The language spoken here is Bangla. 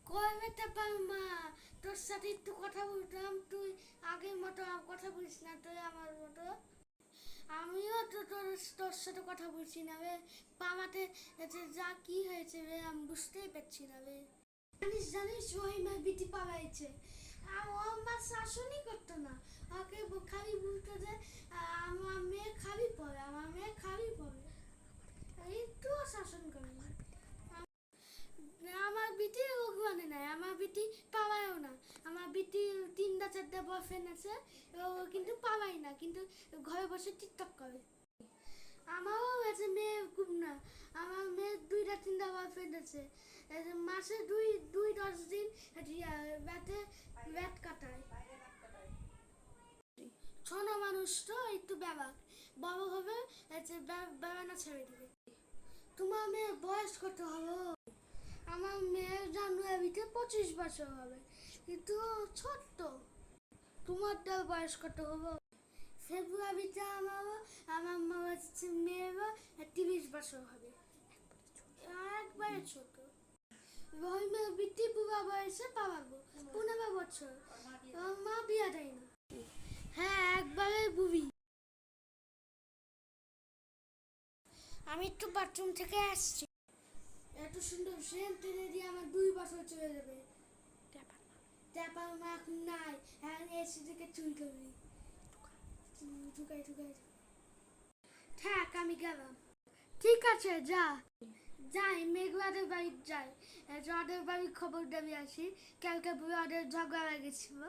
কই বেটা মা, তোর সাথে একটু কথা বলতাম। তুই আগের মতো কথা বলিস না, তুই আমার মতো। আমিও তো তোর সাথে কথা বলছি না রে। পামাতে যা কি হয়েছে রে, আমি বুঝতেই পারছি না রে। জানিস জানিস, ওই মা বিটি পালাইছে। ও মা শাসনই করতো না, ওকে খালি বলতো যে আমার মেয়ে খাবি পড়ে, আমার মেয়ে খাবি পড়ে, একটুও শাসন করে না। আমার বিটি ওখানে নাই, আমার বিটি পাওয়ায়ও না। আমার বিটি 3টা 4টা বয়ফ্রেন্ড আছে, ও কিন্তু পাওয়াই না, কিন্তু ঘরে বসে টিকটক করে। আমারও আছে মেয়ে খুব না, আমার মেয়ের 2টা 3টা বয়ফ্রেন্ড আছে। মাসে 2 2 10 দিন ব্যাটে ব্যাট কাটায়। ছোট মানুষ তো একটু ব্যাবাক, বড় হবে বেড়ানো ছেড়ে দিবে। তোমার মেয়ের বয়স কত হলো? আমার মেয়ের জানুয়ারিতে 25 বছর হবে, কিন্তু ছোট্ট। তোমারটা বয়স কত হলো? ফেব্রুয়ারিতে আমার মেয়েরও 30 বছর হবে, একবারে ছোট। রহিমের বৃত্তি বুড়া বয়সে পালাবো, 15 বছর। ওর মা বিয়া দেয় না। হ্যাঁ, একবারে বুড়ি। আমি একটু বাথরুম থেকে আসছি। এত সুন্দর সেন্ট টেনে দিয়ে আমার 2 বছর চলে যাবে। ট্যাপার মা এখন নাই, এখন এসি থেকে চুরি করবি। ঢুকাই ঢুকাই থাক, আমি গেলাম। ঠিক আছে, যা। যাই, মেঘলাদের বাড়ি যাই। ওদের বাড়ির খবর দেবে আসি। কালকে ওদের ঝগড়া লেগেছিল।